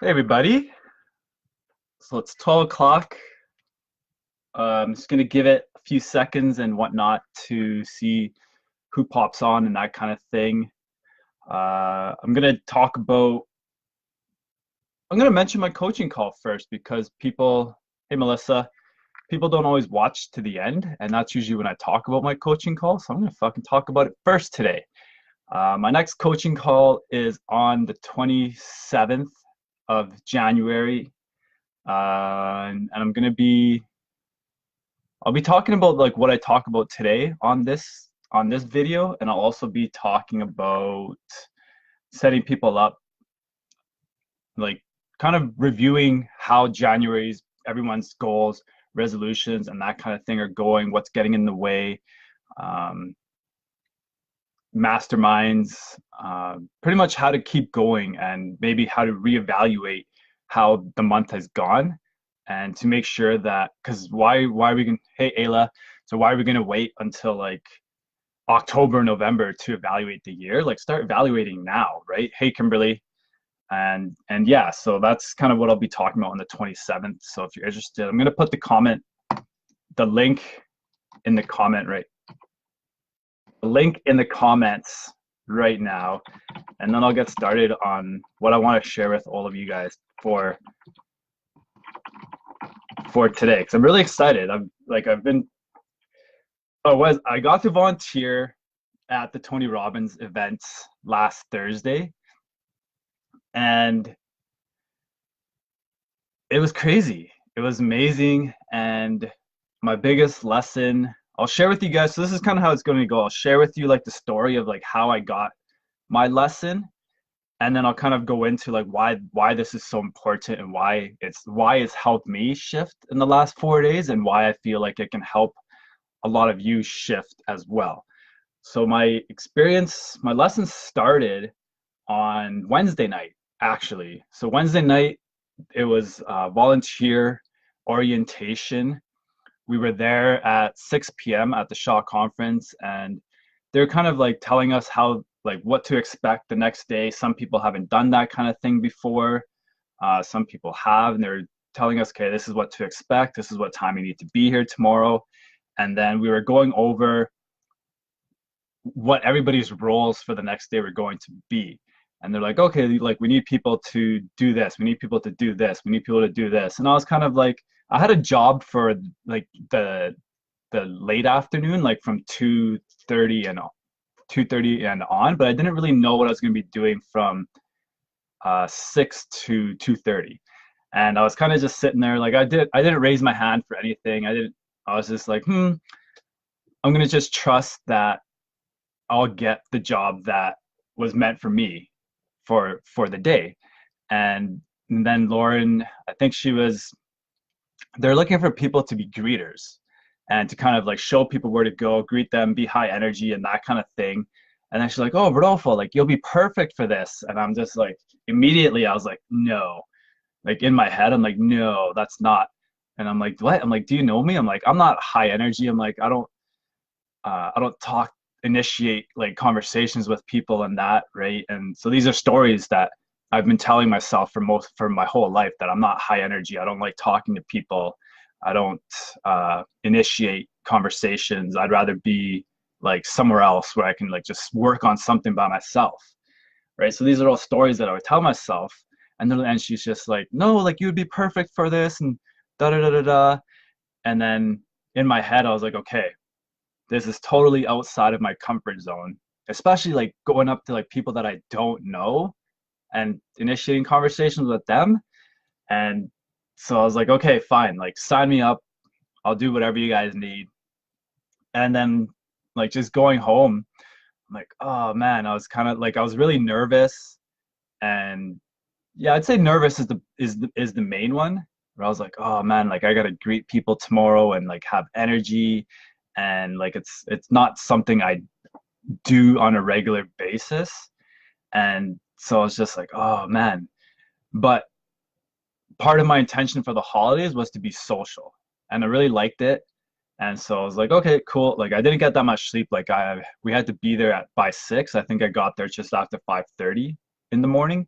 Hey everybody. So it's 12 o'clock. I'm just gonna give it a few seconds and whatnot to see who pops on and that kind of thing. I'm gonna talk about. I'm gonna mention my coaching call first because people. Hey Melissa, people don't always watch to the end, and that's usually when I talk about my coaching call. So I'm gonna fucking talk about it first today. My next coaching call is on the 27th of January, and I'll be talking about like what I talk about today on this video, and I'll also be talking about setting people up, like kind of reviewing how January's everyone's goals, resolutions, and that kind of thing are going, what's getting in the way, um, masterminds, pretty much how to keep going, and maybe how to reevaluate how the month has gone, and to make sure that because why are we going? Hey Ayla, so why are we going to wait until like October, November to evaluate the year? Like start evaluating now, right? Hey Kimberly, and yeah, so that's kind of what I'll be talking about on the 27th. So if you're interested, I'm going to put the link in the comment right the link in the comments right now, and then I'll get started on what I want to share with all of you guys for today because I'm really excited. I got to volunteer at the Tony Robbins event last Thursday, and it was crazy. It was amazing, and my biggest lesson I'll share with you guys. So this is kind of how it's going to go. I'll share with you like the story of like how I got my lesson, and then I'll kind of go into like why this is so important and why it's helped me shift in the last 4 days and why I feel like it can help a lot of you shift as well. So my lesson started on Wednesday night, actually. So Wednesday night, it was volunteer orientation. We were there at 6 p.m. at the Shaw conference, and they're kind of like telling us how like what to expect the next day. Some people haven't done that kind of thing before. Some people have, and they're telling us, okay, this is what to expect. This is what time you need to be here tomorrow. And then we were going over what everybody's roles for the next day were going to be. And they're like, okay, like we need people to do this, we need people to do this, we need people to do this. And I was kind of like, I had a job for like the late afternoon, like from 2:30 and on, but I didn't really know what I was going to be doing from 6 to 2:30. And I was kind of just sitting there, like I didn't raise my hand for anything. I was just like, I'm gonna just trust that I'll get the job that was meant for me for the day. And then Lauren, I think they're looking for people to be greeters and to kind of like show people where to go, greet them, be high energy and that kind of thing. And then she's like, oh, Rodolfo, like you'll be perfect for this. And I'm just like, immediately I was like, no. Like in my head, I'm like, no, that's not. And I'm like, what? I'm like, do you know me? I'm like, I'm not high energy. I'm like, I don't talk, initiate like conversations with people and that, right? And so these are stories that I've been telling myself for my whole life that I'm not high energy. I don't like talking to people. I don't initiate conversations. I'd rather be like somewhere else where I can like just work on something by myself, right? So these are all stories that I would tell myself, and she's just like, no, like you would be perfect for this, and da da da da da. And then in my head, I was like, okay, this is totally outside of my comfort zone, especially like going up to like people that I don't know and initiating conversations with them. And so I was like, okay, fine, like sign me up. I'll do whatever you guys need. And then like just going home, I'm like, oh man, I was kind of like I was really nervous. And yeah, I'd say nervous is the main one. Where I was like, oh man, like I gotta greet people tomorrow and like have energy, and like it's not something I do on a regular basis. And so I was just like, oh man. But part of my intention for the holidays was to be social, and I really liked it. And so I was like, okay, cool. Like I didn't get that much sleep. Like we had to be there at by 6. I think I got there just after 5:30 in the morning.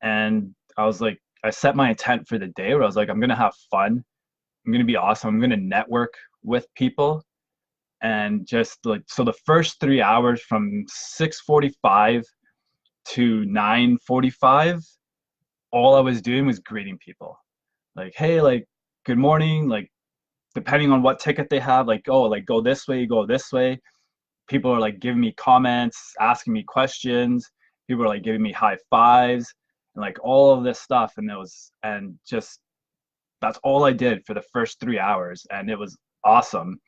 And I set my intent for the day where I was like, I'm gonna have fun. I'm gonna be awesome. I'm gonna network with people. And just like, so the first 3 hours from 6:45 to 9:45, all I was doing was greeting people. Like, hey, like, good morning. Like, depending on what ticket they have, like, oh, like, go this way, go this way. People are like giving me comments, asking me questions. People are like giving me high fives and like all of this stuff. And just, that's all I did for the first 3 hours. And it was awesome.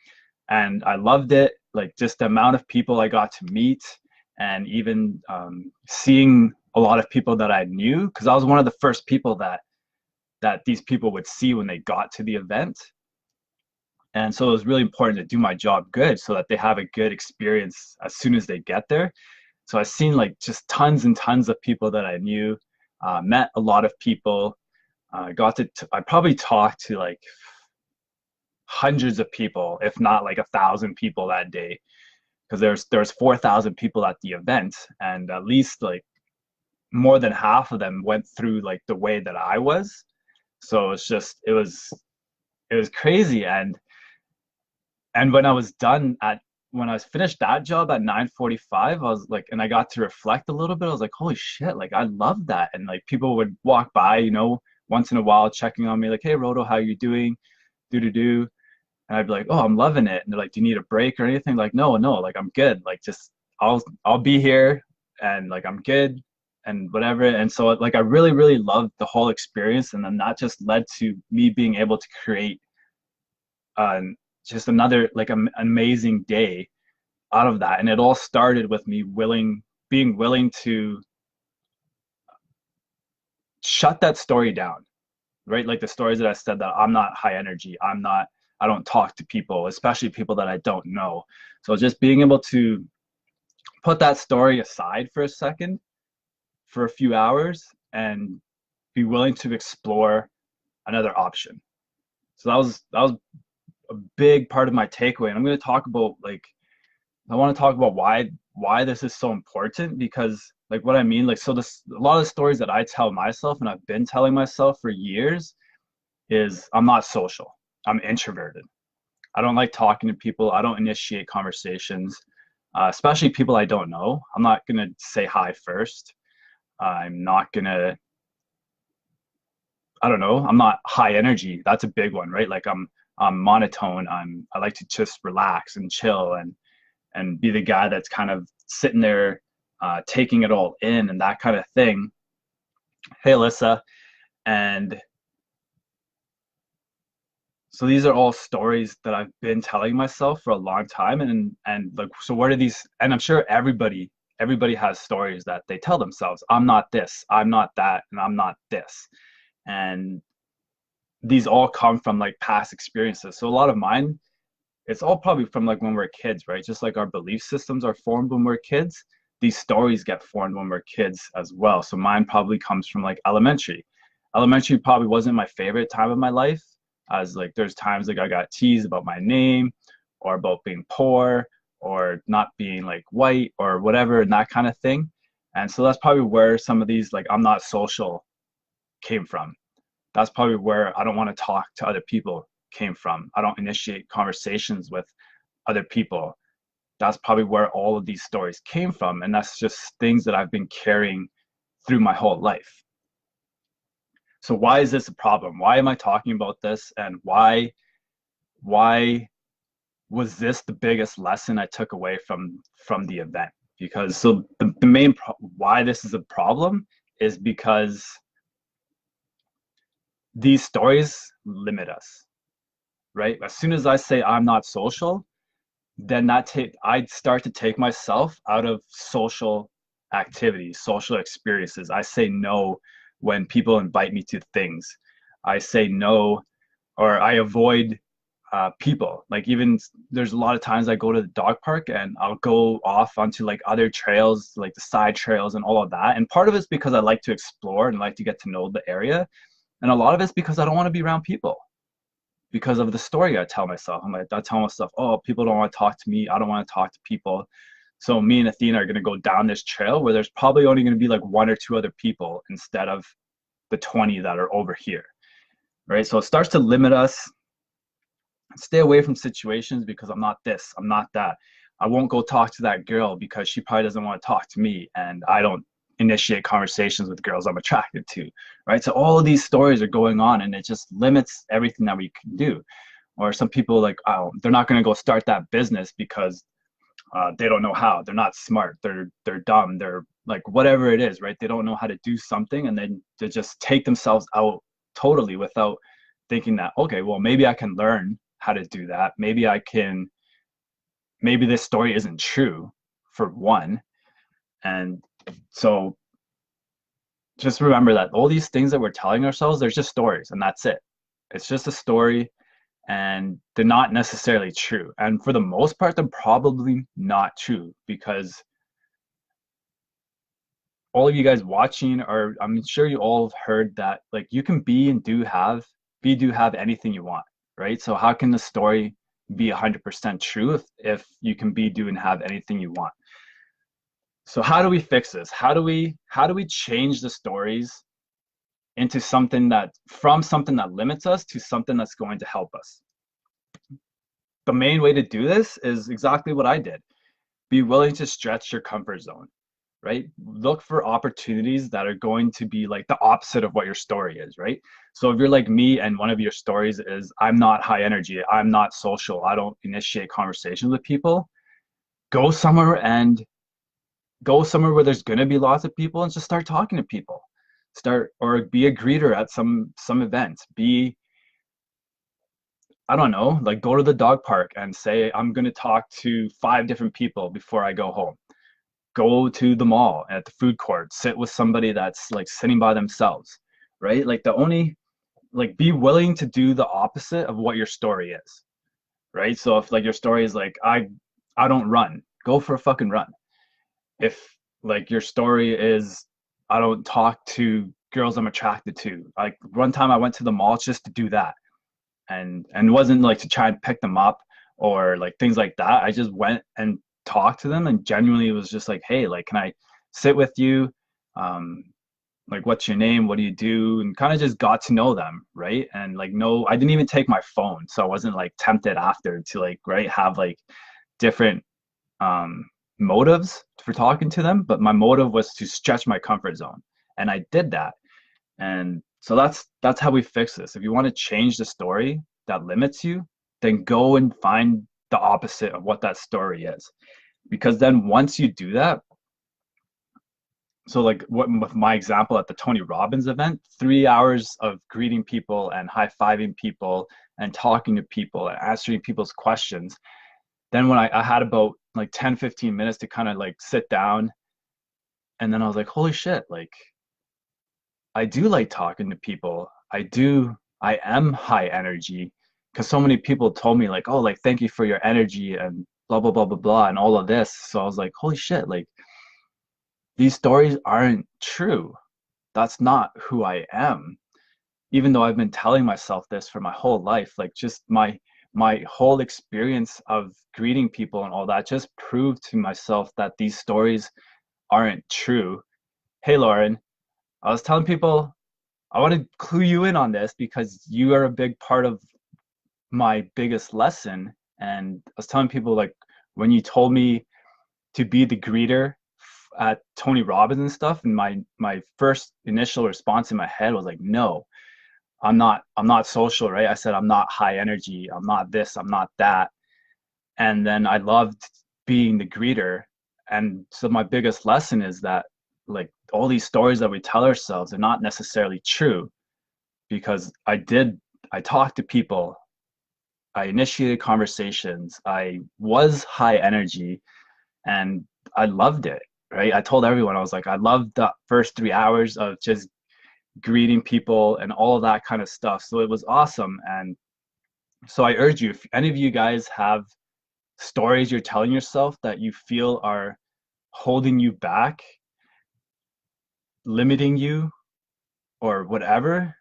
And I loved it. Like, just the amount of people I got to meet, and even seeing a lot of people that I knew, because I was one of the first people that these people would see when they got to the event. And so it was really important to do my job good so that they have a good experience as soon as they get there. So I've seen like just tons and tons of people that I knew, met a lot of people, I probably talked to like hundreds of people, if not like 1,000 people that day, because there's 4,000 people at the event, and at least like more than half of them went through like the way that I was. So it was crazy. And when I was finished that job at 9:45, I was like, and I got to reflect a little bit. I was like, holy shit, like I love that. And like people would walk by, once in a while checking on me, like, hey Roto, how you doing? Do. And I'd be like, oh, I'm loving it. And they're like, do you need a break or anything? Like, no, like I'm good. Like just I'll be here, and like I'm good and whatever. And so like I really, really loved the whole experience. And then that just led to me being able to create uh, just another like amazing day out of that. And it all started with me being willing to shut that story down, right? Like the stories that I said, that I'm not high energy, I don't talk to people, especially people that I don't know. So just being able to put that story aside for a second, for a few hours, and be willing to explore another option. So that was a big part of my takeaway. And I'm going to talk about like, I want to talk about why this is so important, because like what I mean, like, so this, a lot of the stories that I tell myself and I've been telling myself for years is I'm not social. I'm introverted. I don't like talking to people. I don't initiate conversations, especially people I don't know. I'm not going to say hi first. I'm not going to, I don't know. I'm not high energy. That's a big one, right? Like I'm monotone. I like to just relax and chill and be the guy that's kind of sitting there, taking it all in and that kind of thing. Hey, Alyssa. And so these are all stories that I've been telling myself for a long time. And like, so what are these? And I'm sure everybody has stories that they tell themselves. I'm not this, I'm not that, and I'm not this. And these all come from like past experiences. So a lot of mine, it's all probably from like when we're kids, right? Just like our belief systems are formed when we're kids, these stories get formed when we're kids as well. So mine probably comes from like elementary. Elementary probably wasn't my favorite time of my life, as like there's times like I got teased about my name, or about being poor, or not being like white or whatever, and that kind of thing. And so that's probably where some of these like I'm not social came from. That's probably where I don't want to talk to other people came from. I don't initiate conversations with other people. That's probably where all of these stories came from. And that's just things that I've been carrying through my whole life. So why is this a problem? Why am I talking about this? And why was this the biggest lesson I took away from the event? Because so the main why this is a problem is because these stories limit us, right? As soon as I say I'm not social, then I start to take myself out of social activities, social experiences. I say no when people invite me to things. I say no, or I avoid people. Like even there's a lot of times I go to the dog park and I'll go off onto like other trails, like the side trails and all of that. And part of it's because I like to explore and like to get to know the area. And a lot of it's because I don't want to be around people, because of the story I tell myself. I'm like, I tell myself, oh, people don't want to talk to me. I don't want to talk to people. So me and Athena are going to go down this trail where there's probably only going to be like one or two other people instead of the 20 that are over here, right? So it starts to limit us. Stay away from situations because I'm not this, I'm not that. I won't go talk to that girl because she probably doesn't want to talk to me, and I don't initiate conversations with girls I'm attracted to, right? So all of these stories are going on, and it just limits everything that we can do. Or some people like, oh, they're not going to go start that business because they don't know how. They're not smart. They're dumb. They're like whatever it is, right? They don't know how to do something, and then they just take themselves out totally without thinking that, okay, well, maybe I can learn how to do that. Maybe I can. Maybe this story isn't true, for one, and so just remember that all these things that we're telling ourselves, there's just stories, and that's it. It's just a story, and they're not necessarily true. And for the most part, they're probably not true, because all of you guys watching, or I'm sure you all have heard that, like, you can be and do have anything you want, right? So how can the story be 100% true if you can be, do, and have anything you want? So how do we fix this? How do we change the stories into something that, from something that limits us to something that's going to help us? The main way to do this is exactly what I did. Be willing to stretch your comfort zone, right? Look for opportunities that are going to be like the opposite of what your story is, right? So if you're like me and one of your stories is, I'm not high energy, I'm not social, I don't initiate conversations with people, go somewhere where there's going to be lots of people and just start talking to people. Or be a greeter at some event. I don't know, like go to the dog park and say, I'm going to talk to 5 different people before I go home. Go to the mall, at the food court, sit with somebody that's like sitting by themselves, right? Like be willing to do the opposite of what your story is, right? So if like your story is like, I don't run, go for a fucking run. If like your story is, I don't talk to girls I'm attracted to, like one time I went to the mall just to do that, and it wasn't like to try and pick them up or like things like that. I just went and talked to them, and genuinely it was just like, hey, like, can I sit with you? Like, what's your name? What do you do? And kind of just got to know them, right? And like, no, I didn't even take my phone, so I wasn't like tempted after to like, right, have like different motives for talking to them. But my motive was to stretch my comfort zone, and I did that. And so that's how we fix this. If you want to change the story that limits you, then go and find the opposite of what that story is. Because then once you do that, so like what with my example at the Tony Robbins event, 3 hours of greeting people and high-fiving people and talking to people and answering people's questions. Then when I had about like 10-15 minutes to kind of like sit down, and then I was like, holy shit, like I do like talking to people. I am high energy, because so many people told me like, oh, like, thank you for your energy and blah, blah, blah, blah, blah, and all of this. So I was like, holy shit, like these stories aren't true. That's not who I am. Even though I've been telling myself this for my whole life, like just my whole experience of greeting people and all that just proved to myself that these stories aren't true. Hey, Lauren, I was telling people, I want to clue you in on this because you are a big part of my biggest lesson. And I was telling people, like, when you told me to be the greeter at Tony Robbins and stuff, and my first initial response in my head was like, no, I'm not social, right? I said I'm not high energy, I'm not this, I'm not that. And then I loved being the greeter. And so my biggest lesson is that, like, all these stories that we tell ourselves are not necessarily true, because I talked to people, I initiated conversations, I was high energy, and I loved it, right? I told everyone, I was like, I loved the first 3 hours of just greeting people and all of that kind of stuff. So it was awesome. And so I urge you, if any of you guys have stories you're telling yourself that you feel are holding you back, limiting you, or whatever,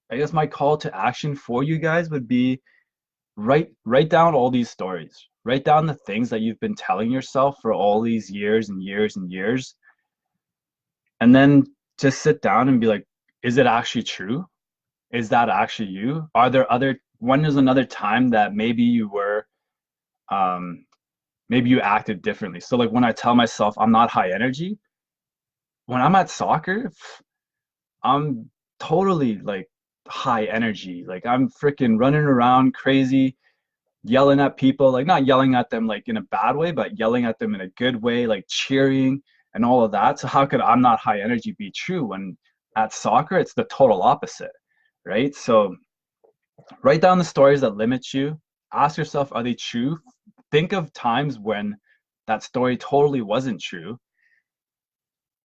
I guess my call to action for you guys would be, write down all these stories. Write down the things that you've been telling yourself for all these years and years and years. And then just sit down and be like, is it actually true? Is that actually you? Are there other, when there's another time that maybe you were, um, maybe you acted differently? So like when I tell myself I'm not high energy, when I'm at soccer, I'm totally like high energy. Like I'm freaking running around crazy, yelling at people, like not yelling at them like in a bad way, but yelling at them in a good way, like cheering and all of that. So how could I'm not high energy be true when at soccer it's the total opposite, right? So write down the stories that limit you. Ask yourself, are they true? Think of times when that story totally wasn't true,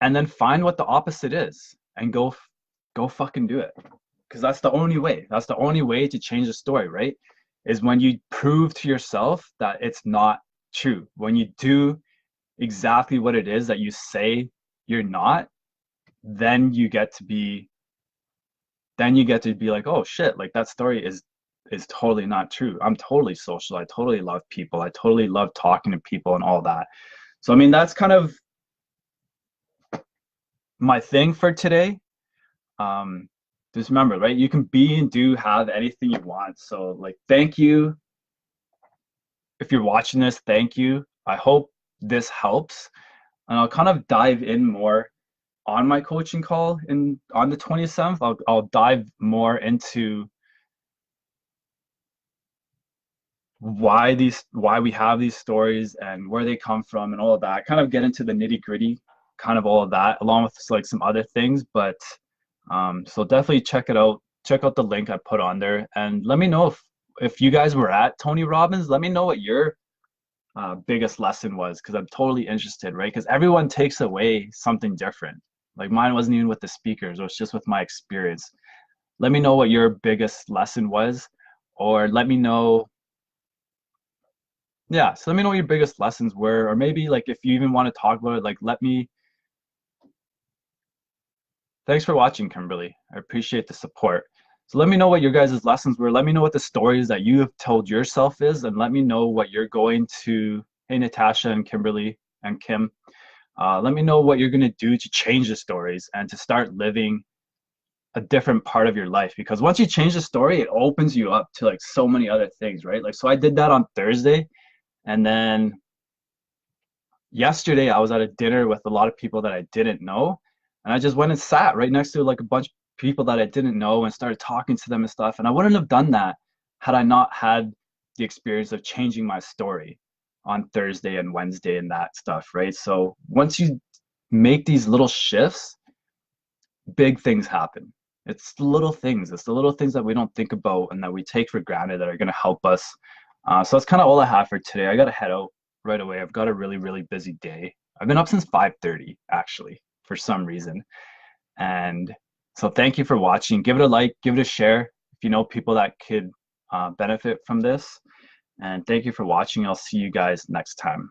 and then find what the opposite is and go fucking do it. Because that's the only way. That's the only way to change the story, right? Is when you prove to yourself that it's not true. When you do exactly what it is that you say you're not, then you get to be like, oh shit, like that story is totally not true. I'm totally social. I totally love people. I totally love talking to people and all that. So I mean that's kind of my thing for today. Um, just remember, right? You can be and do have anything you want. So like thank you. If you're watching this, thank you. I hope this helps. And I'll kind of dive in more on my coaching call in on the 27th. I'll dive more into why we have these stories and where they come from and all of that. Kind of get into the nitty gritty, kind of all of that, along with like some other things. But so definitely check it out. Check out the link I put on there, and let me know if you guys were at Tony Robbins. Let me know what your biggest lesson was, because I'm totally interested, right? Because everyone takes away something different. Like mine wasn't even with the speakers; it was just with my experience. Let me know what your biggest lesson was, or let me know. Yeah, so let me know what your biggest lessons were, or maybe like if you even want to talk about it, like let me. Thanks for watching, Kimberly. I appreciate the support. So let me know what your guys' lessons were. Let me know what the stories that you have told yourself is, and let me know what you're going to. Hey, Natasha and Kimberly and Kim. Let me know what you're going to do to change the stories and to start living a different part of your life. Because once you change the story, it opens you up to like so many other things, right? Like, so I did that on Thursday. And then yesterday I was at a dinner with a lot of people that I didn't know. And I just went and sat right next to like a bunch of people that I didn't know and started talking to them and stuff. And I wouldn't have done that had I not had the experience of changing my story on Thursday and Wednesday and that stuff, right? So once you make these little shifts, big things happen. It's the little things. It's the little things that we don't think about and that we take for granted that are going to help us. So that's kind of all I have for today. I got to head out right away. I've got a really, really busy day. I've been up since 5:30 actually, for some reason. And so thank you for watching. Give it a like, give it a share if you know people that could benefit from this. And thank you for watching. I'll see you guys next time.